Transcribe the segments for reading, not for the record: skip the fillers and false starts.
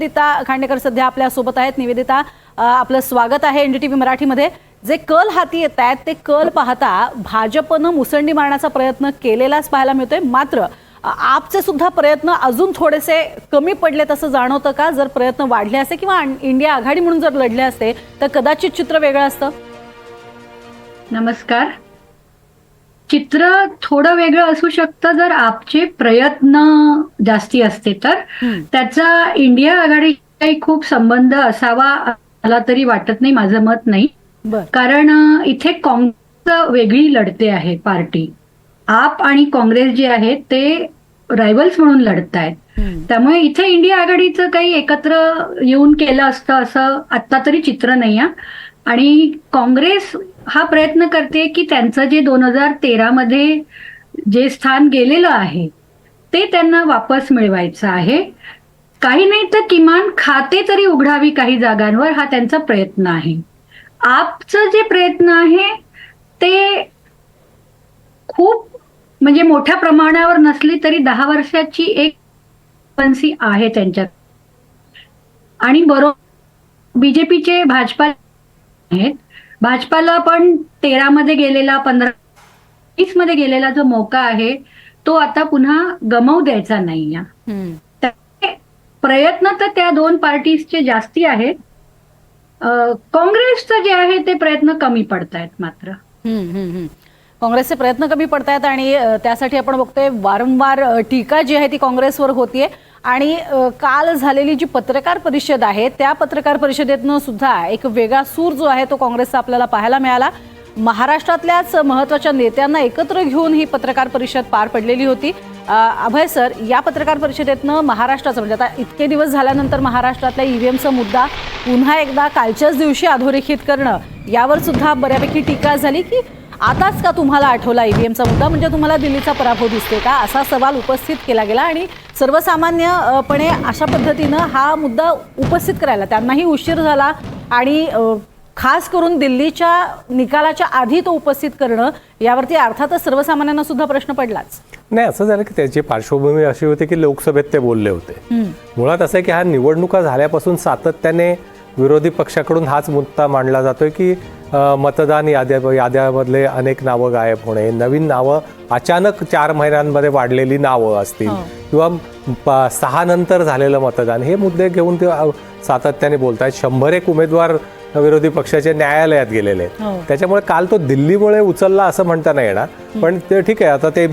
निवेदिता खांडेकर सध्या आपल्या सोबत आहेत। निवेदिता, आपलं स्वागत आहे एनडीटीव्ही मराठीमध्ये। जे कल हाती येत आहेत ते कल पाहता भाजपनं मुसंडी मारण्याचा प्रयत्न केलेलाच पाहायला मिळतोय, मात्र आपचे सुद्धा प्रयत्न अजून थोडेसे कमी पडले तसं जाणवतं का? जर प्रयत्न वाढले असते किंवा इंडिया आघाडी म्हणून जर लढले असते तर कदाचित चित्र वेगळं असतं। नमस्कार। चित्र थोडं वेगळं असू शकतं जर आपचे प्रयत्न जास्ती असते तर। त्याचा इंडिया आघाडी काही खूप संबंध असावा मला तरी वाटत नाही, माझं मत नाही। कारण इथे काँग्रेस वेगळी लढते आहे पार्टी। आप आणि काँग्रेस जे आहेत ते रायव्हल्स म्हणून लढतायत, त्यामुळे इथे इंडिया आघाडीचं काही एकत्र येऊन केलं असतं असं आता तरी चित्र नाही आहे। आणि काँग्रेस हा प्रयत्न करते की त्यांचं जे 2013 मध्ये जे स्थान गेलेलं आहे ते त्यांना वापस मिळवायचं आहे। काही नाही तर किमान खाते तरी उघडावी काही जागांवर, हा त्यांचा प्रयत्न आहे। आपचं जे प्रयत्न आहे ते खूप म्हणजे मोठ्या प्रमाणावर नसली तरी 10 वर्षाची एक पन्सी आहे त्यांच्यात। आणि बरोबर बीजेपीचे भाजपा आहेत, भाजपाला पण 13 मध्ये गेलेला 15-20 मध्ये गेलेला जो मौका आहे तो आता पुन्हा गमावू द्यायचा नाही। प्रयत्न तर त्या दोन पार्टीजचे जास्ती आहेत, काँग्रेसचं जे आहे ते प्रयत्न कमी पडतायत। मात्र काँग्रेसचे प्रयत्न कमी पडतायत आणि त्यासाठी आपण बघतोय वारंवार टीका जी आहे ती काँग्रेसवर होतीये। आणि काल झालेली जी पत्रकार परिषद आहे त्या पत्रकार परिषदेतनं सुद्धा एक वेगळा सूर जो आहे तो काँग्रेसचा आपल्याला पाहायला मिळाला। महाराष्ट्रातल्याच महत्त्वाच्या नेत्यांना एकत्र घेऊन ही पत्रकार परिषद पार पडलेली होती। अभय सर, या पत्रकार परिषदेतनं महाराष्ट्राचं म्हणजे आता इतके दिवस झाल्यानंतर महाराष्ट्रातल्या ईव्हीएमचा मुद्दा पुन्हा एकदा कालच्याच दिवशी अधोरेखित करणं, यावर सुद्धा बऱ्यापैकी टीका झाली की आताच का तुम्हाला आठवला ईव्हीएमचा मुद्दा, म्हणजे तुम्हाला दिल्लीचा पराभव दिसते का, असा सवाल उपस्थित केला गेला। आणि सर्वसामान्यपणे अशा पद्धतीनं हा मुद्दा उपस्थित करायला त्यांनाही उशीर झाला आणि खास करून दिल्लीच्या निकालाच्या आधी तो उपस्थित करणं, यावरती अर्थातच सर्वसामान्यांना सुद्धा प्रश्न पडलाच। नाही, असं झालं की त्याची पार्श्वभूमी अशी होती की लोकसभेत ते बोलले होते। मुळात असं आहे की हा निवडणुका झाल्यापासून सातत्याने विरोधी पक्षाकडून हाच मुद्दा मांडला जातोय की मतदान याद्यामधले अनेक नावं गायब होणे, नवीन नावं अचानक 4 महिन्यांमध्ये वाढलेली नावं असतील किंवा 6 नंतर झालेलं मतदान, हे मुद्दे घेऊन ते सातत्याने बोलतायत। 101 उमेदवार विरोधी पक्षाचे न्यायालयात गेलेले आहेत, त्याच्यामुळे काल तो दिल्लीमुळे उचलला असं म्हणता नाही येणार। पण ते ठीक आहे, आता ते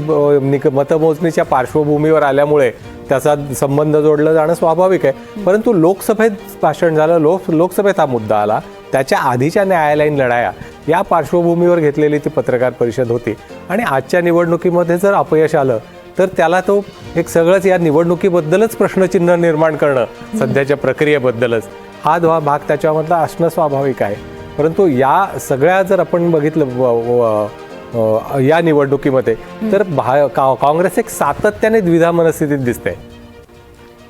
मतमोजणीच्या पार्श्वभूमीवर आल्यामुळे त्याचा संबंध जोडलं जाणं स्वाभाविक आहे। परंतु लोकसभेत भाषण झालं, लोकसभेत हा मुद्दा आला, त्याच्या आधीच्या न्यायालयीन लढाया या पार्श्वभूमीवर घेतलेली ती पत्रकार परिषद होती। आणि आजच्या निवडणुकीमध्ये जर अपयश आलं तर त्याला तो एक सगळंच या निवडणुकीबद्दलच प्रश्नचिन्ह निर्माण करणं, सध्याच्या प्रक्रियेबद्दलच हा भाग त्याच्यामधला असणं स्वाभाविक आहे। परंतु या सगळ्या जर आपण बघितलं या निवडणुकीमध्ये तर काँग्रेस एक सातत्याने द्विधा मनस्थितीत दिसते।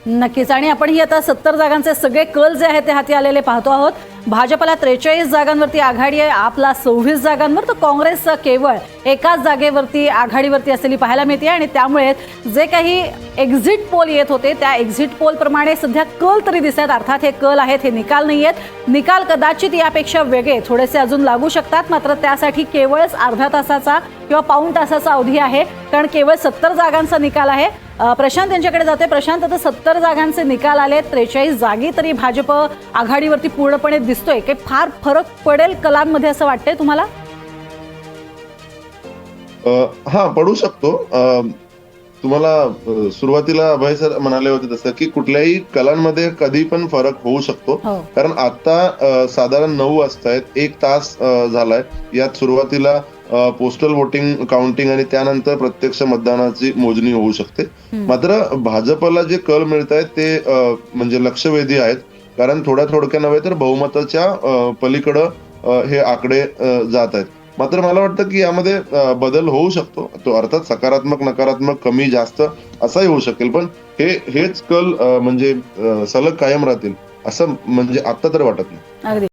नक्कीच। आणि आपण ही आता 70 जागांचे सगळे कल जे आहेत ते हाती आलेले पाहतो आहोत। भाजपला 43 जागांवरती आघाडी आहे, आपला 26 जागांवर, तर काँग्रेस केवळ एकाच जागेवरती आघाडीवरती असलेली पाहायला मिळते। आणि त्यामुळे जे काही एक्झिट पोल येत होते त्या एक्झिट पोल प्रमाणे सध्या कल तरी दिसत आहेत। अर्थात हे कल आहेत, हे निकाल नाही आहेत। निकाल कदाचित यापेक्षा वेगळे थोडेसे अजून लागू शकतात, मात्र त्यासाठी केवळच अर्धा तासाचा किंवा पाऊण तासाचा अवधी आहे, कारण केवळ 70 जागांचा निकाल आहे। प्रशांत यांच्याकडे जाते। प्रशांत, आता 70 जागांचे निकाल आले, 43 जागी तरी भाजप आघाडीवरती पूर्णपणे दिसतोय, काही फार फरक पडेल कलांमध्ये असं वाटतंय तुम्हाला? हा, पडू शकतो। तुम्हाला सुरुवातीला अभय सर म्हणाले होते तसं की कुठल्याही कलांमध्ये कधी पण फरक होऊ शकतो, कारण आता साधारण 9 वाजतायत, 1 तास झालाय। यात सुरुवातीला पोस्टल वोटिंग काउंटिंग आणि त्यानंतर प्रत्यक्ष मतदानाची मोजणी होऊ शकते। मात्र भाजपला जे कल मिळत आहेत ते म्हणजे लक्षवेधी आहेत, कारण थोड्या नव्हे तर बहुमताच्या पलीकडं हे आकडे जात आहेत। मात्र मला वाटतं की यामध्ये बदल होऊ शकतो, तो अर्थात सकारात्मक नकारात्मक कमी जास्त असाही होऊ शकेल, पण हेच कल म्हणजे सलग कायम राहतील असं म्हणजे आता तर वाटत नाही।